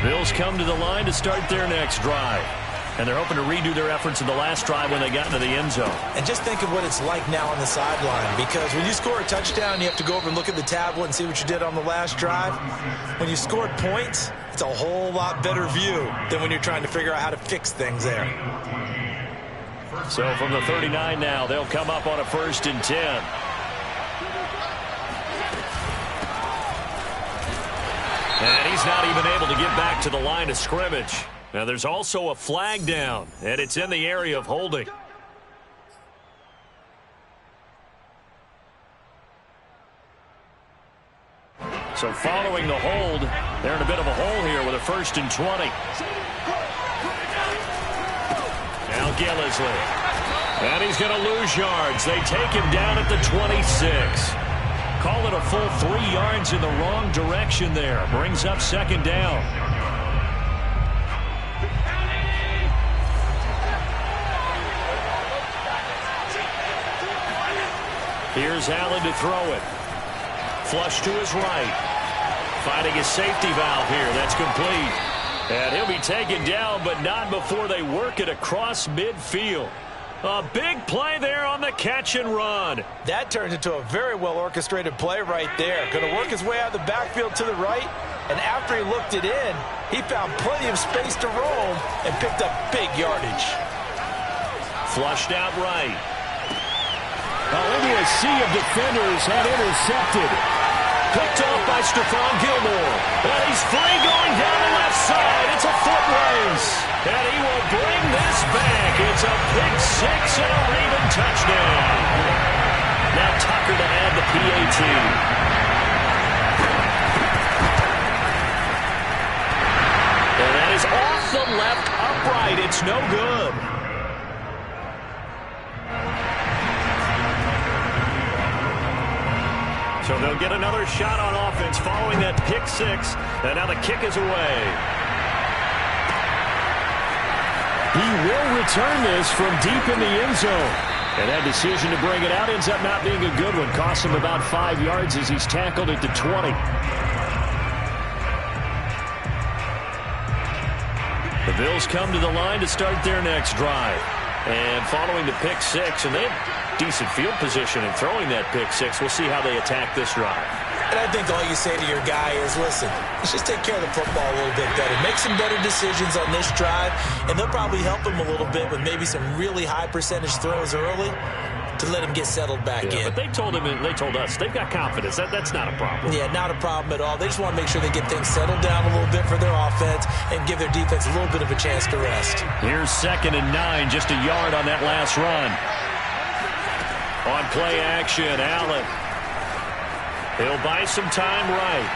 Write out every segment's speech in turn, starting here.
Bills come to the line to start their next drive. And they're hoping to redo their efforts in the last drive when they got into the end zone. And just think of what it's like now on the sideline, because when you score a touchdown, you have to go over and look at the tablet and see what you did on the last drive. When you scored points, it's a whole lot better view than when you're trying to figure out how to fix things there. So from the 39 now, they'll come up on a 1st and 10. And he's not even able to get back to the line of scrimmage. Now there's also a flag down, and it's in the area of holding. So following the hold, they're in a bit of a hole here with a 1st and 20. Now Gillisley. And he's going to lose yards. They take him down at the 26. Call it a full 3 yards in the wrong direction there. Brings up 2nd down. Here's Allen to throw it. Flush to his right. Finding his safety valve here. That's complete. And he'll be taken down, but not before they work it across midfield. A big play there on the catch and run. That turned into a very well-orchestrated play right there. Going to work his way out of the backfield to the right, and after he looked it in, he found plenty of space to roam and picked up big yardage. Flushed out right. Into a sea of defenders had intercepted. Picked off by Stephon Gilmore. And he's free going down the left side. It's a foot race. And he will bring this back. It's a pick 6 and a Raven touchdown. Now Tucker to add the PAT. And that is off the left upright. It's no good. So they'll get another shot on offense following that pick 6. And now the kick is away. He will return this from deep in the end zone. And that decision to bring it out ends up not being a good one. Costs him about 5 yards as he's tackled at the 20. The Bills come to the line to start their next drive. And following the pick 6, and they have decent field position in throwing that pick 6. We'll see how they attack this drive. And I think all you say to your guy is, listen, let's just take care of the football a little bit better. Make some better decisions on this drive, and they'll probably help him a little bit with maybe some really high percentage throws early to let him get settled back in. But they told him, and they told us, they've got confidence. That's not a problem. Yeah, not a problem at all. They just want to make sure they get things settled down a little bit for their offense and give their defense a little bit of a chance to rest. Here's 2nd and 9, just a yard on that last run. On play action, Allen. He'll buy some time right.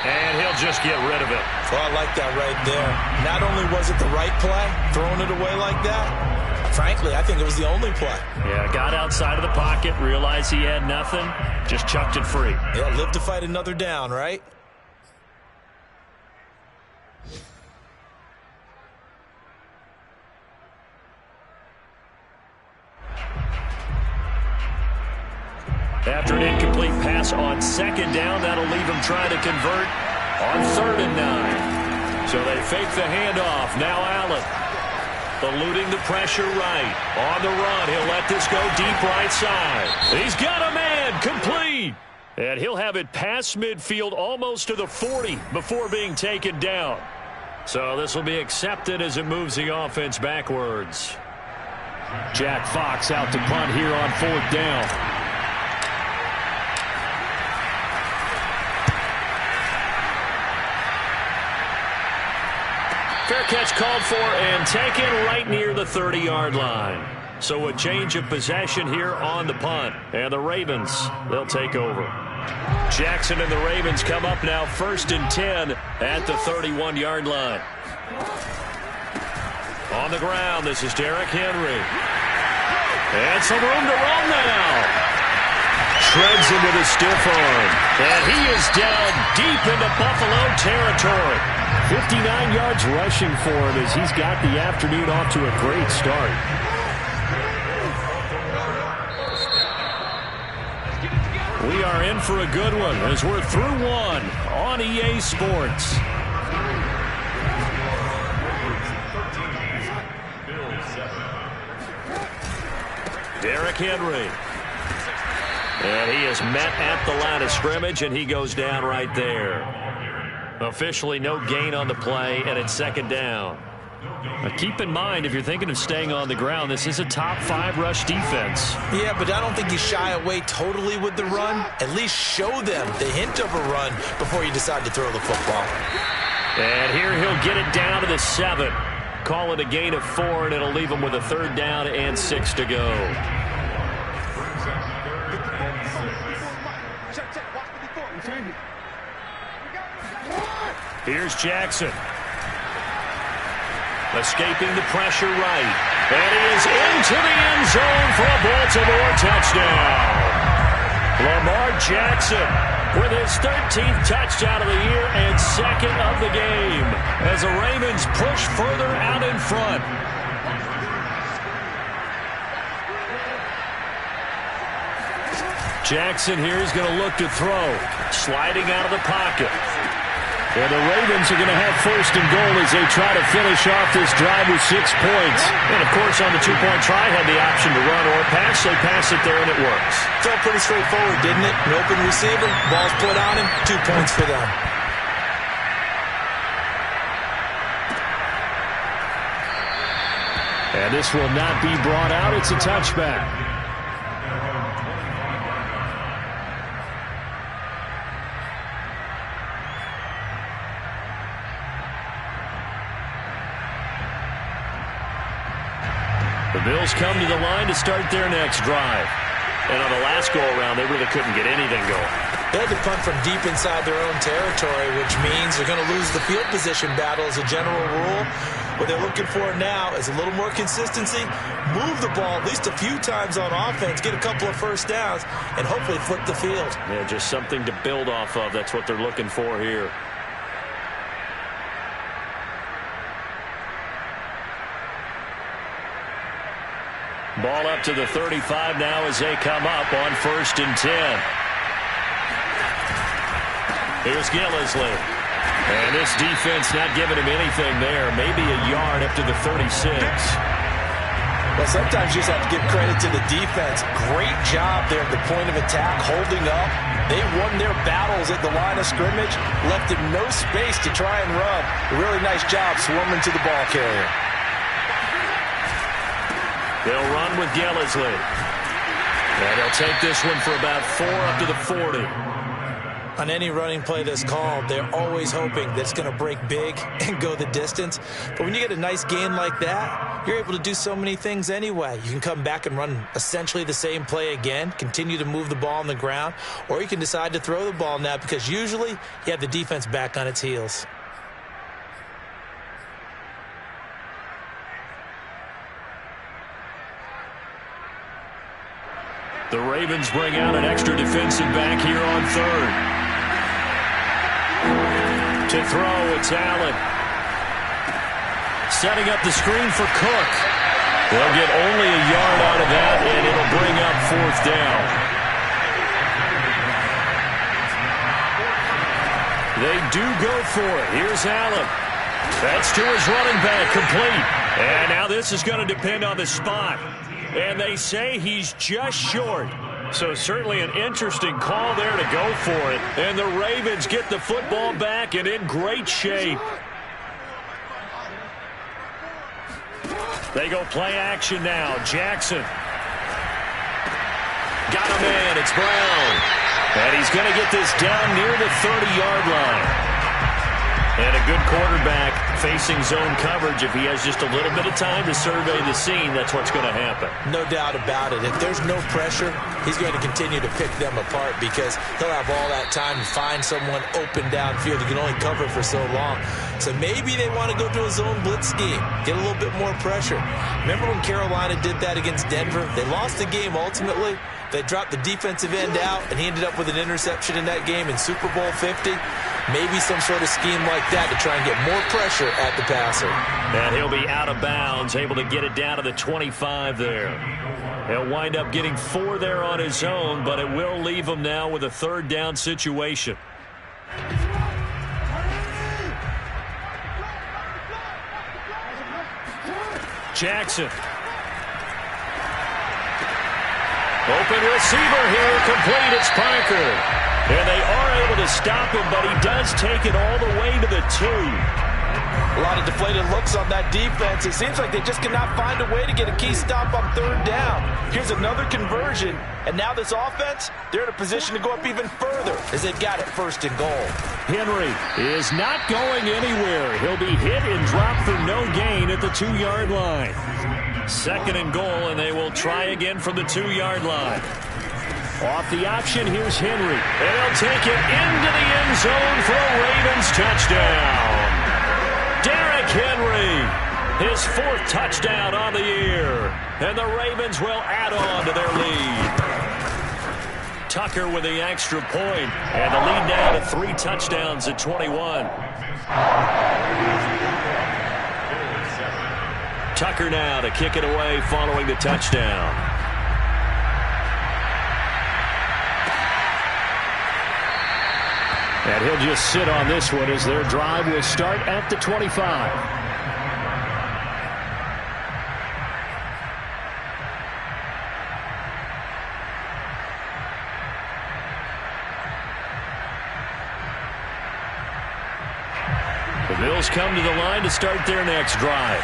And he'll just get rid of it. Well, I like that right there. Not only was it the right play, throwing it away like that, frankly, I think it was the only play. Yeah, got outside of the pocket, realized he had nothing, just chucked it free. Yeah, live to fight another down, right? After an incomplete pass on 2nd down, that'll leave him trying to convert on 3rd and 9. So they fake the handoff. Now Allen eluding the pressure right. On the run, he'll let this go deep right side. He's got a man, complete. And he'll have it past midfield almost to the 40 before being taken down. So this will be accepted as it moves the offense backwards. Jack Fox out to punt here on 4th down. Fair catch called for and taken right near the 30-yard line. So a change of possession here on the punt. And the Ravens, they'll take over. Jackson and the Ravens come up now 1st and 10 at the 31-yard line. On the ground, this is Derrick Henry. And some room to run now. Treads him with a stiff arm. And he is down deep into Buffalo territory. 59 yards rushing for him as he's got the afternoon off to a great start. We are in for a good one as we're through one on EA Sports. Derrick Henry. And he is met at the line of scrimmage, and he goes down right there. Officially no gain on the play, and it's second down. Now keep in mind, if you're thinking of staying on the ground, this is a top 5 rush defense. Yeah, but I don't think you shy away totally with the run. At least show them the hint of a run before you decide to throw the football. And here he'll get it down to the 7. Call it a gain of 4, and it'll leave him with a third down and 6 to go. Here's Jackson. Escaping the pressure right. And he is into the end zone for a Baltimore touchdown. Lamar Jackson with his 13th touchdown of the year and 2nd of the game as the Ravens push further out in front. Jackson here is going to look to throw. Sliding out of the pocket. And the Ravens are going to have first and goal as they try to finish off this drive with 6 points. And, of course, on the two-point try, had the option to run or pass. They pass it there, and it works. Felt pretty straightforward, didn't it? An open receiver, ball's put on him, 2 points for them. And this will not be brought out. It's a touchback. The Bills come to the line to start their next drive. And on the last go-around, they really couldn't get anything going. They had to punt from deep inside their own territory, which means they're going to lose the field position battle as a general rule. What they're looking for now is a little more consistency, move the ball at least a few times on offense, get a couple of first downs, and hopefully flip the field. Yeah, just something to build off of. That's what they're looking for here. Ball up to the 35 now as they come up on 1st and 10. Here's Gillisley. And this defense not giving him anything there. Maybe a yard up to the 36. Well, sometimes you just have to give credit to the defense. Great job there at the point of attack, holding up. They won their battles at the line of scrimmage, left him no space to try and run. A really nice job swarming to the ball carrier. They'll run with Gillisley. And they'll take this one for about 4 up to the 40. On any running play that's called, they're always hoping that it's going to break big and go the distance. But when you get a nice gain like that, you're able to do so many things anyway. You can come back and run essentially the same play again, continue to move the ball on the ground, or you can decide to throw the ball now because usually you have the defense back on its heels. The Ravens bring out an extra defensive back here on 3rd. To throw, it's Allen. Setting up the screen for Cook. They'll get only a yard out of that, and it'll bring up 4th down. They do go for it. Here's Allen. That's to his running back, complete. And now this is going to depend on the spot. And they say he's just short. So certainly an interesting call there to go for it. And the Ravens get the football back and in great shape. They go play action now. Jackson. Got a man. It's Brown. And he's going to get this down near the 30-yard line. And a good quarterback facing zone coverage. If he has just a little bit of time to survey the scene, that's what's going to happen. No doubt about it. If there's no pressure, he's going to continue to pick them apart because he'll have all that time to find someone open downfield. He can only cover for so long. So maybe they want to go to a zone blitz scheme, get a little bit more pressure. Remember when Carolina did that against Denver? They lost the game ultimately. They dropped the defensive end out, and he ended up with an interception in that game in Super Bowl 50. Maybe some sort of scheme like that to try and get more pressure at the passer. And he'll be out of bounds, able to get it down to the 25 there. He'll wind up getting 4 there on his own, but it will leave him now with a 3rd down situation. Open receiver here, complete. It's Parker. And they are able to stop him, but he does take it all the way to the 2. A lot of deflated looks on that defense. It seems like they just cannot find a way to get a key stop on 3rd down. Here's another conversion, and now this offense, they're in a position to go up even further as they've got it 1st and goal. Henry is not going anywhere. He'll be hit and dropped for no gain at the 2-yard line. 2nd and goal, and they will try again from the 2-yard line. Off the option, here's Henry. And he'll take it into the end zone for a Ravens touchdown. Derrick Henry, his 4th touchdown on the year. And the Ravens will add on to their lead. Tucker with the extra point, and the lead now to 3 touchdowns at 21. Tucker now to kick it away following the touchdown. And he'll just sit on this one as their drive will start at the 25. The Bills come to the line to start their next drive.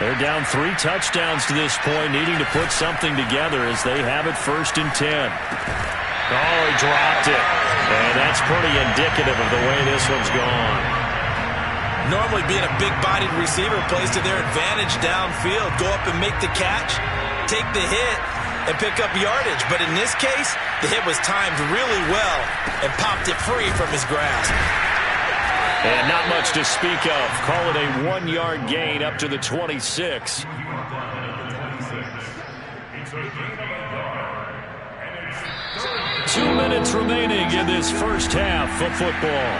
They're down 3 touchdowns to this point, needing to put something together as they have it 1st and 10. Oh, he dropped it. And that's pretty indicative of the way this one's gone. Normally being a big-bodied receiver plays to their advantage downfield. Go up and make the catch, take the hit, and pick up yardage. But in this case, the hit was timed really well and popped it free from his grasp. And not much to speak of. Call it a 1-yard gain up to the 26. Two minutes remaining in this first half of football.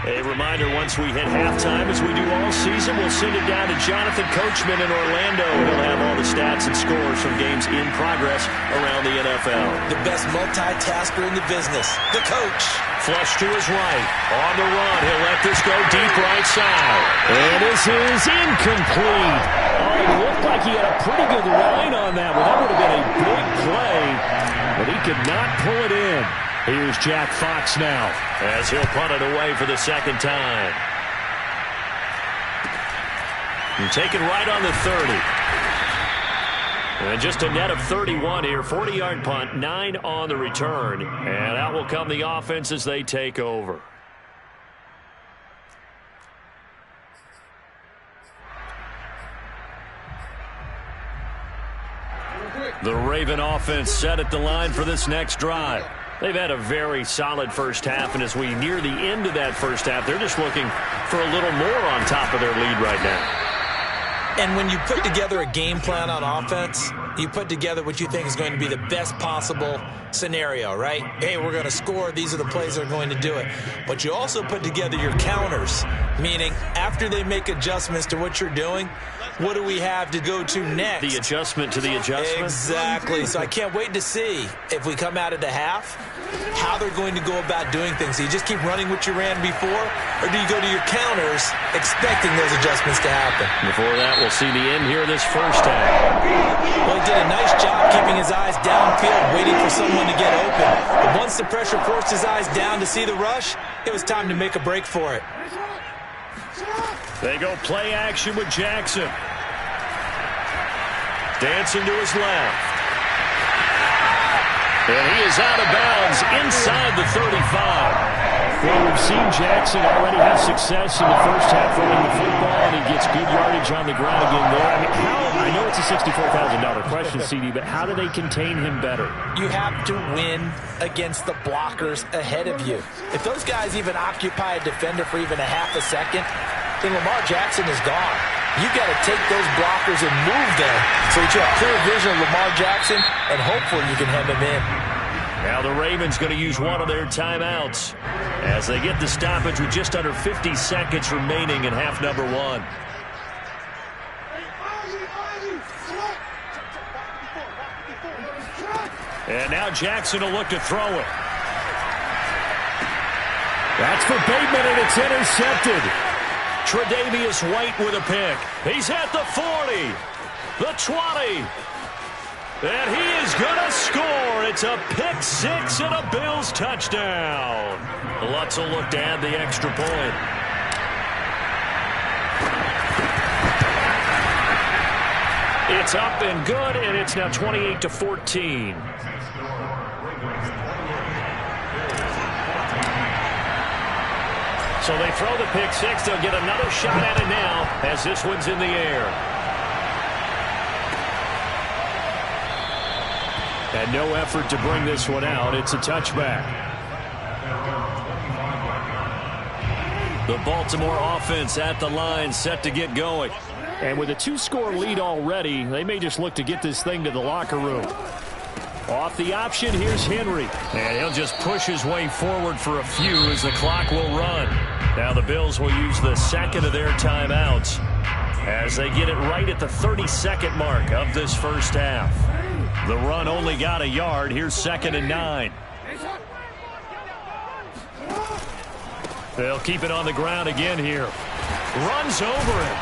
A reminder, once we hit halftime, as we do all season, we'll send it down to Jonathan Coachman in Orlando. He'll have all the stats and scores from games in progress around the NFL. The best multitasker in the business, the coach. Flush to his right. On the run, he'll let this go deep right side. And this is incomplete. Oh, it looked like he had a pretty good line on that one. That would have been a big play, but he could not pull it in. Here's Jack Fox now as he'll punt it away for the 2nd time. And take it right on the 30. And just a net of 31 here. 40-yard punt, 9 on the return. And out will come the offense as they take over. The Raven offense set at the line for this next drive. They've had a very solid first half, and as we near the end of that first half, they're just looking for a little more on top of their lead right now. And when you put together a game plan on offense, you put together what you think is going to be the best possible scenario, right? Hey, we're going to score. These are the plays that are going to do it. But you also put together your counters, meaning after they make adjustments to what you're doing, what do we have to go to next? The adjustment to the adjustment? Exactly. So I can't wait to see if we come out of the half, how they're going to go about doing things. Do you just keep running what you ran before, or do you go to your counters expecting those adjustments to happen? Before that, we'll see the end here of this first half. Well, he did a nice job keeping his eyes downfield, waiting for someone to get open. But once the pressure forced his eyes down to see the rush, it was time to make a break for it. They go play action with Jackson. Dancing to his left. And he is out of bounds inside the 35. Well, we've seen Jackson already have success in the first half running the football, and he gets good yardage on the ground again there. I mean, I know it's a $64,000 question, CD, but how do they contain him better? You have to win against the blockers ahead of you. If those guys even occupy a defender for even a half a second, then Lamar Jackson is gone. You've got to take those blockers and move them so that you have clear vision of Lamar Jackson, and hopefully you can hem him in. Now the Ravens going to use one of their timeouts as they get the stoppage with just under 50 seconds remaining in half number 1. And now Jackson will look to throw it. That's for Bateman, and it's intercepted. Tre'Davious White with a pick. He's at the 40, the 20. And he is going to score. It's a pick six and a Bills touchdown. Lutz will look to add the extra point. It's up and good, and it's now 28-14. So they throw the pick six. They'll get another shot at it now as this one's in the air. And no effort to bring this one out. It's a touchback. The Baltimore offense at the line, set to get going. And with a two-score lead already, they may just look to get this thing to the locker room. Off the option, here's Henry. And he'll just push his way forward for a few as the clock will run. Now the Bills will use the second of their timeouts as they get it right at the 32nd mark of this first half. The run only got a yard. Here's 2nd and 9. They'll keep it on the ground again here. Runs over it.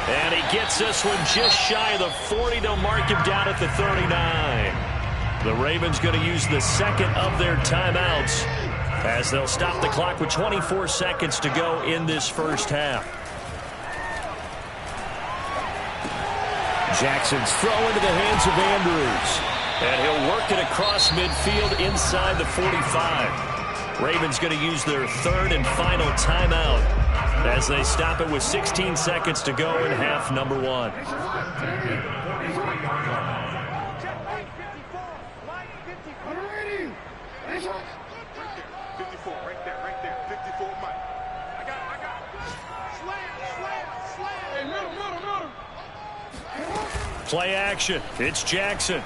And he gets this one just shy of the 40. They'll mark him down at the 39. The Ravens going to use the second of their timeouts as they'll stop the clock with 24 seconds to go in this first half. Jackson's throw into the hands of Andrews. And he'll work it across midfield inside the 45. Ravens going to use their third and final timeout as they stop it with 16 seconds to go in half number one. Play action. It's Jackson.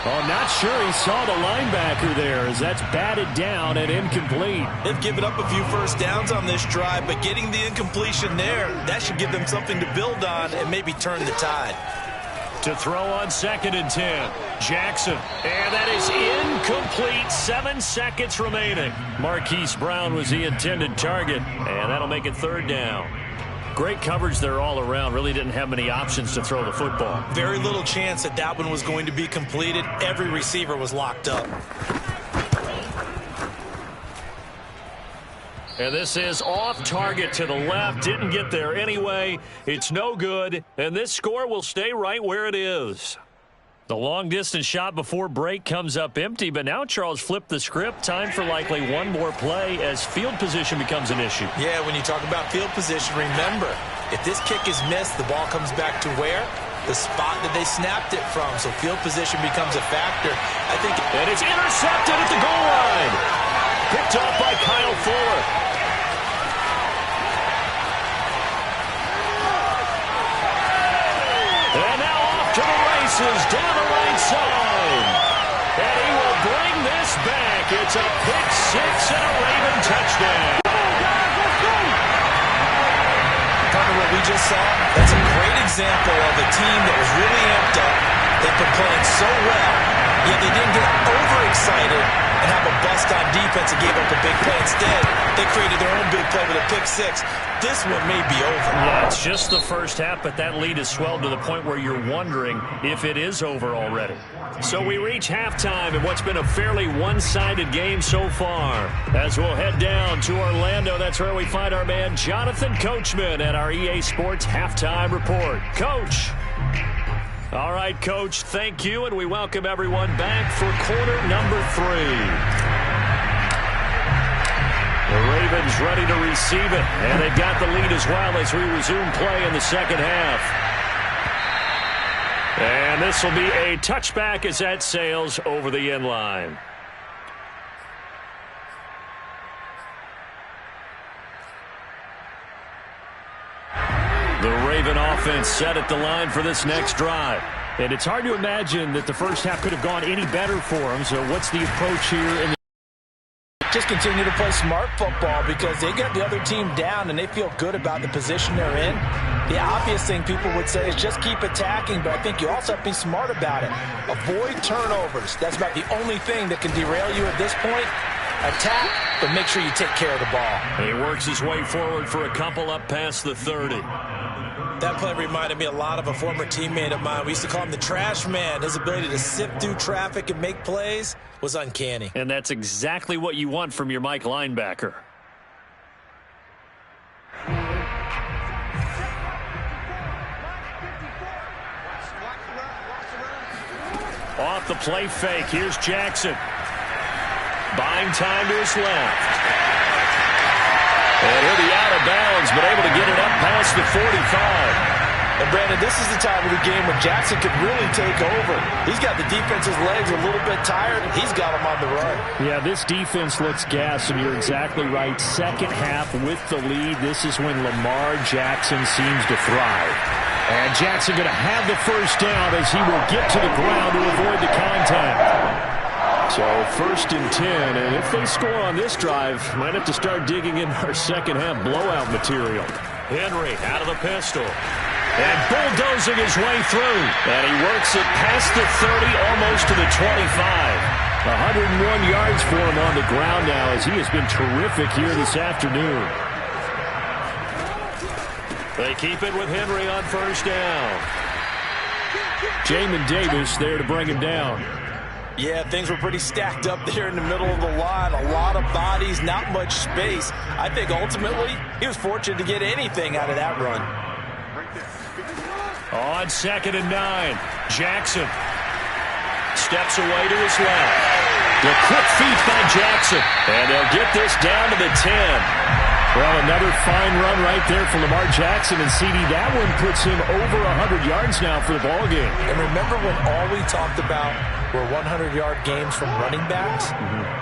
Oh, not sure he saw the linebacker there as that's batted down and incomplete. They've given up a few first downs on this drive, but getting the incompletion there, that should give them something to build on and maybe turn the tide. To throw on 2nd and 10. Jackson. And that is incomplete. 7 seconds remaining. Marquise Brown was the intended target, and that'll make it 3rd down. Great coverage there all around. Really didn't have many options to throw the football. Very little chance that one was going to be completed. Every receiver was locked up. And this is off target to the left. Didn't get there anyway. It's no good. And this score will stay right where it is. The long-distance shot before break comes up empty, but now Charles flipped the script. Time for likely one more play as field position becomes an issue. Yeah, when you talk about field position, remember, if this kick is missed, the ball comes back to where? The spot that they snapped it from, so field position becomes a factor. And it's intercepted at the goal line. Picked off by Kyle Fuller. And now off to the races down the right side. And he will bring this back. It's a pick six and a Raven touchdown. Partner, what we just saw, that's a great example of a team that was really amped up. They've been playing so well, yet they didn't get overexcited and have a bust on defense and gave up a big play. Instead, they created their own big play with a pick six. This one may be over. Yeah, it's just the first half, but that lead has swelled to the point where you're wondering if it is over already. So we reach halftime in what's been a fairly one-sided game so far. As we'll head down to Orlando, that's where we find our man Jonathan Coachman at our EA Sports Halftime Report. Coach. All right, Coach, thank you, and we welcome everyone back for quarter number 3. The Ravens ready to receive it, and they've got the lead as well as we resume play in the second half. And this will be a touchback as that sails over the end line. The Raven offense set at the line for this next drive. And it's hard to imagine that the first half could have gone any better for them. So what's the approach here in the Just continue to play smart football because they get the other team down and they feel good about the position they're in. The obvious thing people would say is just keep attacking, but I think you also have to be smart about it. Avoid turnovers. That's about the only thing that can derail you at this point. Attack, but make sure you take care of the ball. He works his way forward for a couple up past the 30. That play reminded me a lot of a former teammate of mine. We used to call him the trash man. His ability to sift through traffic and make plays was uncanny. And that's exactly what you want from your Mike linebacker. Off the play fake. Here's Jackson. Buying time to his left. And he'll be out of bounds, but able to get it up past the 45. And, Brandon, this is the time of the game when Jackson could really take over. He's got the defense's legs a little bit tired. He's got them on the run. Yeah, this defense looks gassed, and you're exactly right. Second half with the lead, this is when Lamar Jackson seems to thrive. And Jackson going to have the first down as he will get to the ground to avoid the contact. So 1st and 10, and if they score on this drive, might have to start digging in our second half blowout material. Henry out of the pistol. And bulldozing his way through. And he works it past the 30, almost to the 25. 101 yards for him on the ground now as he has been terrific here this afternoon. They keep it with Henry on first down. Jamin Davis there to bring him down. Yeah, things were pretty stacked up there in the middle of the line. A lot of bodies, not much space. I think ultimately he was fortunate to get anything out of that run. On 2nd and 9, Jackson steps away to his left. The quick feet by Jackson. And they'll get this down to the 10. Well, another fine run right there for Lamar Jackson, and CD, that one puts him over 100 yards now for the ballgame. And remember when all we talked about were 100-yard games from running backs?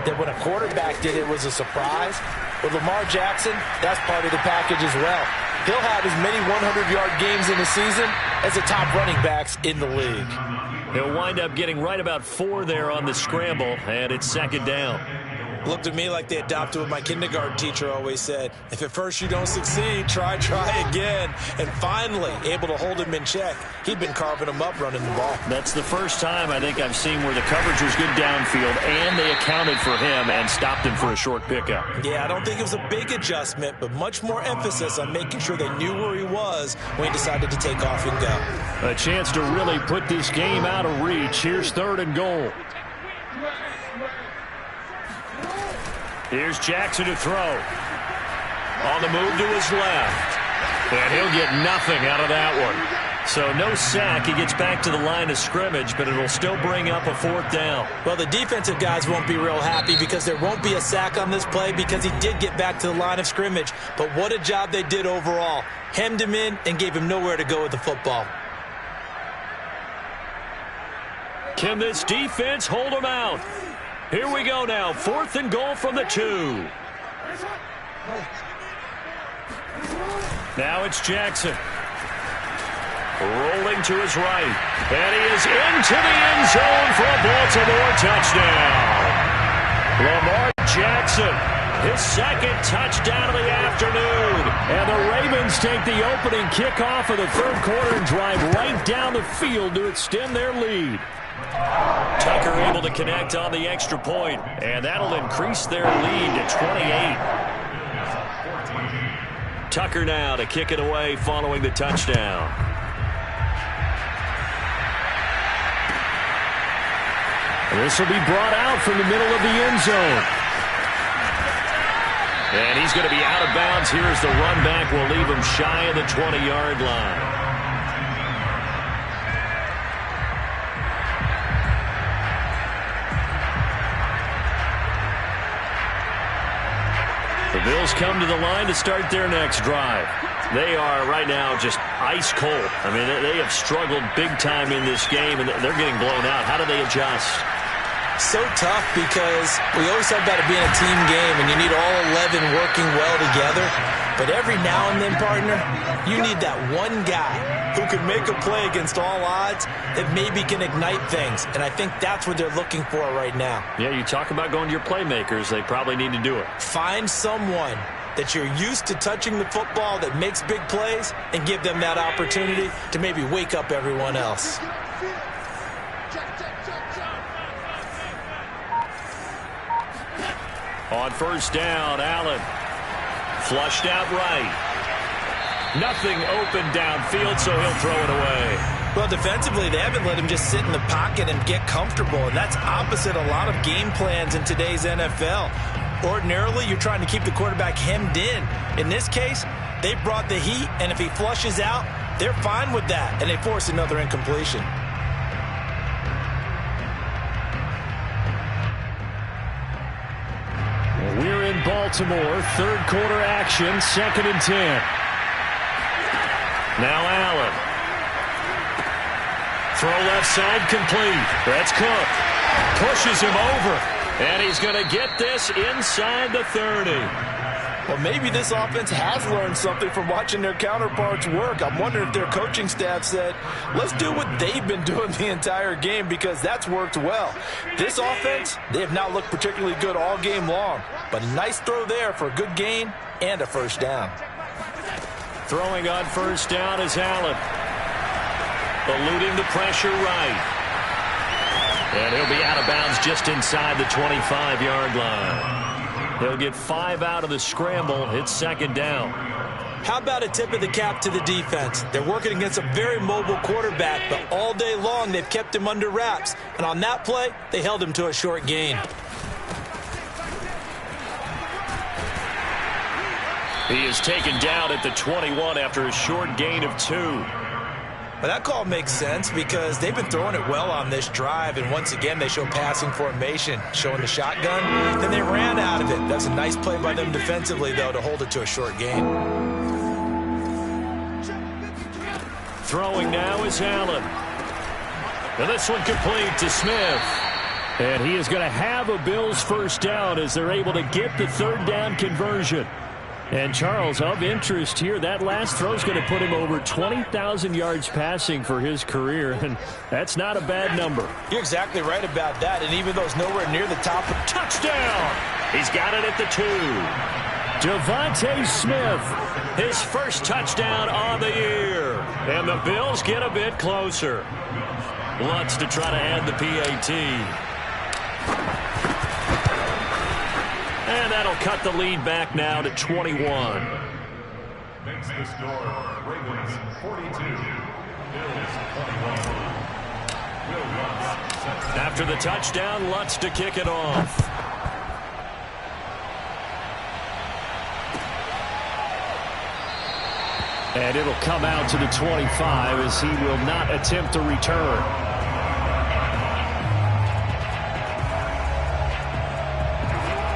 That when a quarterback did it was a surprise? With Lamar Jackson, that's part of the package as well. He'll have as many 100-yard games in a season as the top running backs in the league. He'll wind up getting right about 4 there on the scramble, and it's 2nd down. Looked at me like they adopted what my kindergarten teacher always said. If at first you don't succeed, try again. And finally, able to hold him in check. He'd been carving him up running the ball. That's the first time I think I've seen where the coverage was good downfield, and they accounted for him and stopped him for a short pickup. Yeah, I don't think it was a big adjustment, but much more emphasis on making sure they knew where he was when he decided to take off and go. A chance to really put this game out of reach. Here's 3rd and goal. Here's Jackson to throw. On the move to his left. And he'll get nothing out of that one. So no sack. He gets back to the line of scrimmage, but it'll still bring up a 4th down. Well, the defensive guys won't be real happy because there won't be a sack on this play because he did get back to the line of scrimmage. But what a job they did overall. Hemmed him in and gave him nowhere to go with the football. Can this defense hold him out? Here we go now. 4th and goal from the 2. Now it's Jackson. Rolling to his right. And he is into the end zone for a Baltimore touchdown. Lamar Jackson, his 2nd touchdown of the afternoon. And the Ravens take the opening kickoff of the 3rd quarter and drive right down the field to extend their lead. Tucker able to connect on the extra point, and that'll increase their lead to 28. Tucker now to kick it away following the touchdown. And this will be brought out from the middle of the end zone. And he's going to be out of bounds here as the run back will leave him shy of the 20-yard line. The Bills come to the line to start their next drive. They are right now just ice cold. I mean, they have struggled big time in this game, and they're getting blown out. How do they adjust? So tough because we always talk about it being a team game, and you need all 11 working well together. But every now and then, partner, you need that one guy who can make a play against all odds that maybe can ignite things. And I think that's what they're looking for right now. Yeah, you talk about going to your playmakers. They probably need to do it. Find someone that you're used to touching the football that makes big plays and give them that opportunity to maybe wake up everyone else. On first down, Allen. Flushed out right. Nothing open downfield, so he'll throw it away. Well, defensively, they haven't let him just sit in the pocket and get comfortable, and that's opposite a lot of game plans in today's NFL. Ordinarily, you're trying to keep the quarterback hemmed in. In this case, they brought the heat, and if he flushes out, they're fine with that, and they force another incompletion. We're in Baltimore, third quarter action, 2nd and 10. Now Allen. Throw left side complete. That's Cook. Pushes him over. And he's going to get this inside the 30. Well, maybe this offense has learned something from watching their counterparts work. I'm wondering if their coaching staff said, let's do what they've been doing the entire game, because that's worked well. This offense, they have not looked particularly good all game long. But a nice throw there for a good gain and a first down. Throwing on first down is Allen. Eluding the pressure right. And he'll be out of bounds just inside the 25-yard line. He'll get 5 out of the scramble. It's 2nd down. How about a tip of the cap to the defense? They're working against a very mobile quarterback, but all day long they've kept him under wraps. And on that play, they held him to a short gain. He is taken down at the 21 after a short gain of 2. But that call makes sense because they've been throwing it well on this drive, and once again they show passing formation, showing the shotgun. Then they ran out of it. That's a nice play by them defensively, though, to hold it to a short gain. Throwing now is Allen. And this one complete to Smith. And he is going to have a Bills first down as they're able to get the 3rd down conversion. And, Charles, of interest here, that last throw is going to put him over 20,000 yards passing for his career, and that's not a bad number. You're exactly right about that, and even though it's nowhere near the top. Touchdown! He's got it at the 2. Devontae Smith, his first touchdown on the year. And the Bills get a bit closer. Lutz to try to add the PAT. And that'll cut the lead back now to 21. Makes the score Ravens 42, Bills 21. After the touchdown, Lutz to kick it off. And it'll come out to the 25 as he will not attempt to return.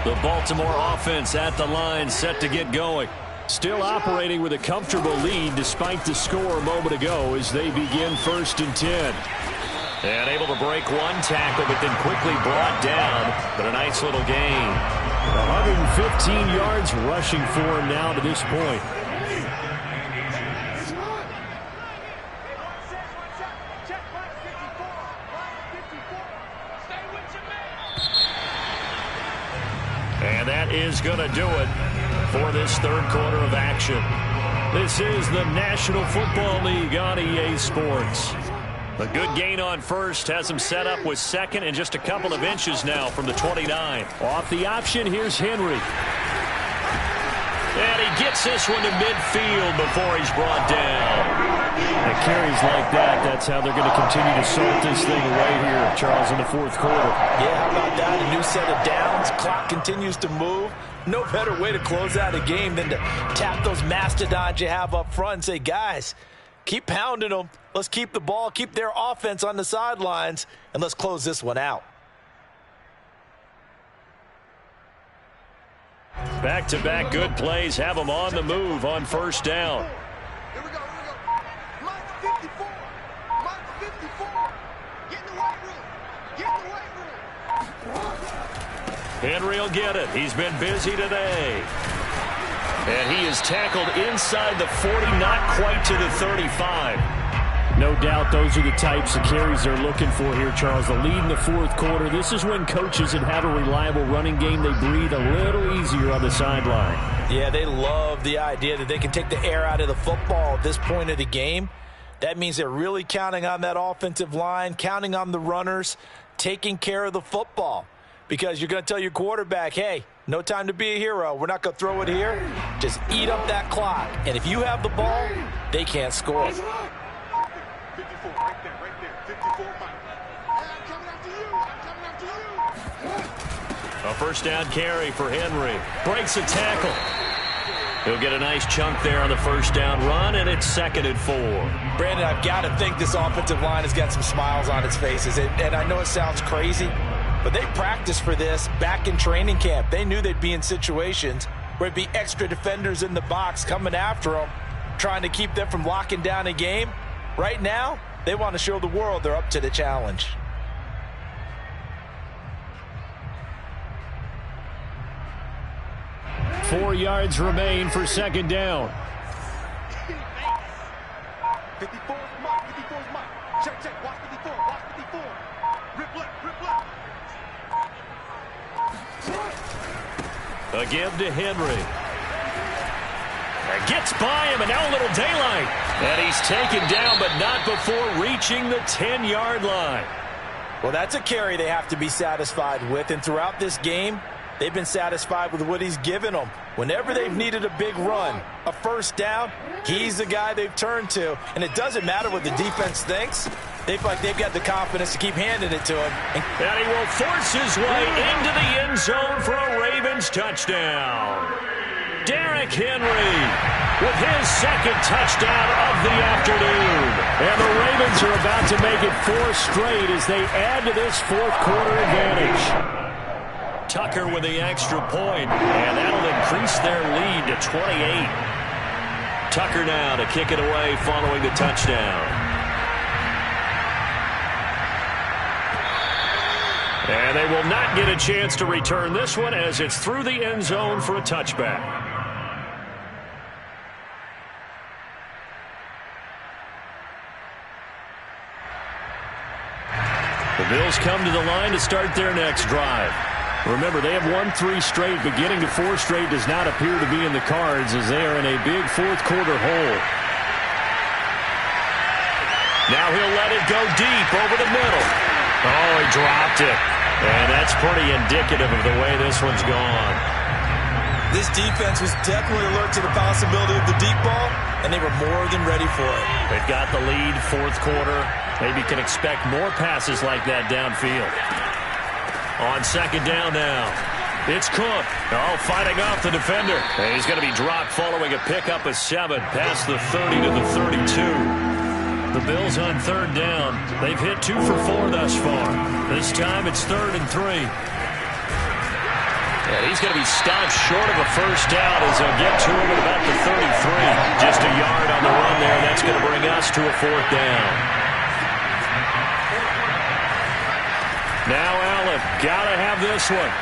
The Baltimore offense at the line, set to get going. Still operating with a comfortable lead despite the score a moment ago as they begin 1st and 10. And able to break one tackle, but then quickly brought down. But a nice little gain. 115 yards rushing for him now to this point. And that is going to do it for this 3rd quarter of action. This is the National Football League on EA Sports. A good gain on first has him set up with 2nd and just a couple of inches now from the 29. Off the option, here's Henry. And he gets this one to midfield before he's brought down. And carries like that, that's how they're going to continue to salt this thing away here, Charles, in the 4th quarter. Yeah, how about that? A new set of downs. Clock continues to move. No better way to close out a game than to tap those mastodons you have up front and say, guys, keep pounding them. Let's keep the ball, keep their offense on the sidelines, and let's close this one out. Back-to-back good plays have them on the move on first down. Here we go. Mike 54. Mike 54. Get in the weight room. Get in the weight room. Henry will get it. He's been busy today. And he is tackled inside the 40, not quite to the 35. No doubt those are the types of carries they're looking for here, Charles. The lead in the fourth quarter. This is when coaches that have a reliable running game, they breathe a little easier on the sideline. Yeah, they love the idea that they can take the air out of the football at this point of the game. That means they're really counting on that offensive line, counting on the runners, taking care of the football. Because you're going to tell your quarterback, hey, no time to be a hero. We're not going to throw it here. Just eat up that clock. And if you have the ball, they can't score. 54, right there. 54, Mike. I'm coming after you. A first down carry for Henry. Breaks a tackle. He'll get a nice chunk there on the first down run, and it's 2nd and 4. Brandon, I've got to think this offensive line has got some smiles on its faces. And I know it sounds crazy, but they practiced for this back in training camp. They knew they'd be in situations where it'd be extra defenders in the box coming after them, trying to keep them from locking down a game. Right now, they want to show the world they're up to the challenge. Four yards remain for second down. 54 is Mike. 54 is Mike. Check. Watch 54. Watch 54. Rip left. A give to Henry. Gets by him, and now a little daylight. And he's taken down, but not before reaching the 10-yard line. Well, that's a carry they have to be satisfied with. And throughout this game, they've been satisfied with what he's given them. Whenever they've needed a big run, a first down, he's the guy they've turned to. And it doesn't matter what the defense thinks. They feel like they've got the confidence to keep handing it to him. And he will force his way into the end zone for a Ravens touchdown. Derrick Henry with his second touchdown of the afternoon. And the Ravens are about to make it 4 straight as they add to this fourth quarter advantage. Tucker with the extra point, and that'll increase their lead to 28. Tucker now to kick it away following the touchdown. And they will not get a chance to return this one as it's through the end zone for a touchback. The Bills come to the line to start their next drive. Remember, they have won 3 straight, but getting to 4 straight does not appear to be in the cards as they are in a big fourth quarter hole. Now he'll let it go deep over the middle. Oh, he dropped it. And that's pretty indicative of the way this one's gone. This defense was definitely alert to the possibility of the deep ball, and they were more than ready for it. They've got the lead, fourth quarter. Maybe can expect more passes like that downfield. On second down now, it's Cook. Oh, fighting off the defender. And he's going to be dropped following a pickup of 7 past the 30 to the 32. The Bills on third down. They've hit 2 for 4 thus far. This time it's 3rd and 3. And he's going to be stopped short of a first down as they'll get to him at about the 33. Just a yard on the run there. That's going to bring us to a 4th down. Now Allen, got to have this one.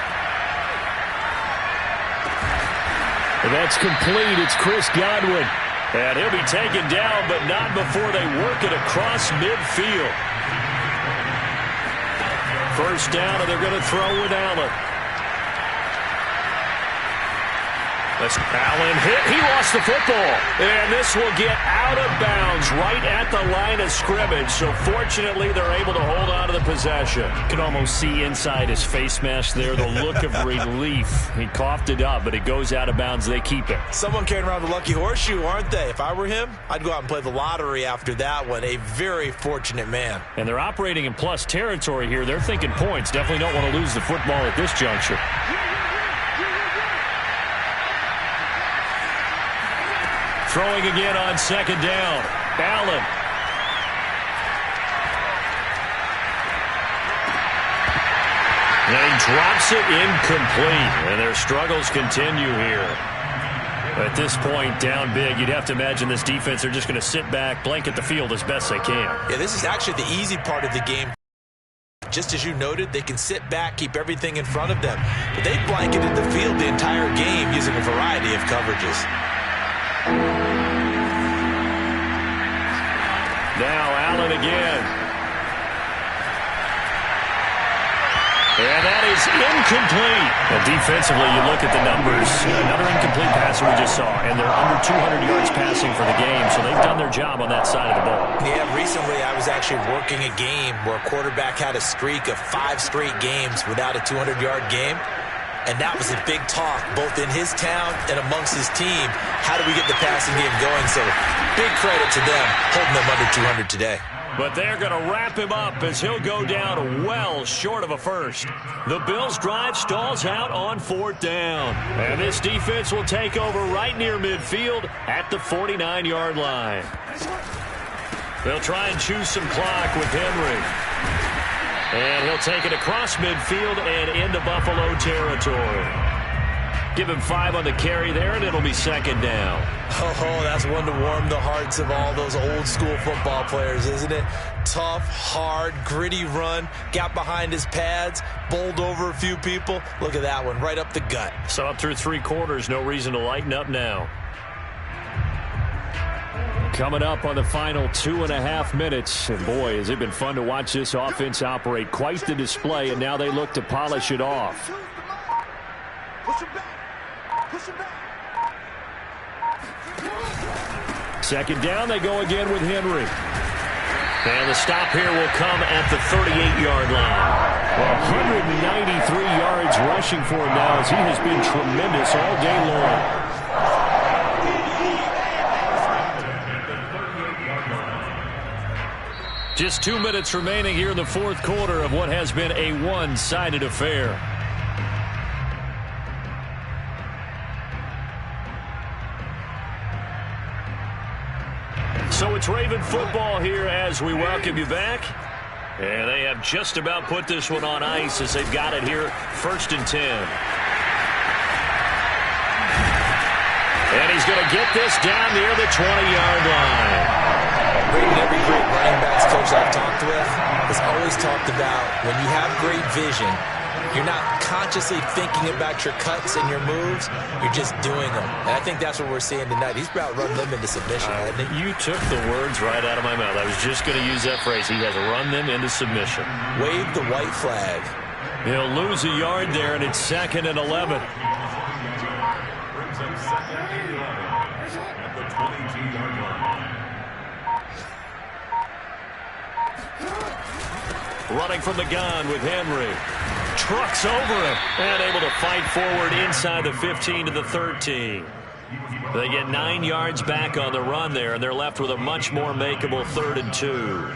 And that's complete. It's Chris Godwin. And he'll be taken down, but not before they work it across midfield. First down, and they're going to throw with Allen. Allen hit. He lost the football. And this will get out of bounds right at the line of scrimmage. So fortunately, they're able to hold on to the possession. You can almost see inside his face mask there the look of relief. He coughed it up, but it goes out of bounds. They keep it. Someone carrying around the lucky horseshoe, aren't they? If I were him, I'd go out and play the lottery after that one. A very fortunate man. And they're operating in plus territory here. They're thinking points. Definitely don't want to lose the football at this juncture. Throwing again on second down. Allen. And he drops it incomplete. And their struggles continue here. At this point, down big, you'd have to imagine this defense, they're just going to sit back, blanket the field as best they can. Yeah, this is actually the easy part of the game. Just as you noted, they can sit back, keep everything in front of them. But they blanketed the field the entire game using a variety of coverages. Now Allen again. And that is incomplete. And defensively, you look at the numbers. Another incomplete passer we just saw, and they're under 200 yards passing for the game, so they've done their job on that side of the ball. Yeah, recently I was actually working a game where a quarterback had a streak of 5 straight games without a 200-yard game. And that was a big talk, both in his town and amongst his team. How do we get the passing game going? So big credit to them, holding them under 200 today. But they're going to wrap him up as he'll go down well short of a first. The Bills' drive stalls out on 4th down. And this defense will take over right near midfield at the 49-yard line. They'll try and choose some clock with Henry. And he'll take it across midfield and into Buffalo territory. Give him 5 on the carry there, and it'll be 2nd down. Oh, that's one to warm the hearts of all those old-school football players, isn't it? Tough, hard, gritty run, got behind his pads, bowled over a few people. Look at that one, right up the gut. So up through 3 quarters, no reason to lighten up now. Coming up on the final 2.5 minutes. And boy, has it been fun to watch this offense operate. Quite the display, and now they look to polish it off. Push him back. Push him back. 2nd down, they go again with Henry. And the stop here will come at the 38-yard line. Well, 193 yards rushing for him now as he has been tremendous all day long. Just 2 minutes remaining here in the 4th quarter of what has been a one-sided affair. So it's Raven football here as we welcome you back. And they have just about put this one on ice as they've got it here, 1st and 10. And he's going to get this down near the 20-yard line. Every great running backs coach I've talked with has always talked about when you have great vision, you're not consciously thinking about your cuts and your moves, you're just doing them. And I think that's what we're seeing tonight. He's about run them into submission, hasn't he? You took the words right out of my mouth. I was just going to use that phrase. He has run them into submission. Wave the white flag. He'll lose a yard there, and it's 2nd and 11. Brings up 2nd and 11 at the 22-yard line. Running from the gun with Henry. Trucks over him and able to fight forward inside the 15 to the 13. They get 9 yards back on the run there, and they're left with a much more makeable 3rd and 2.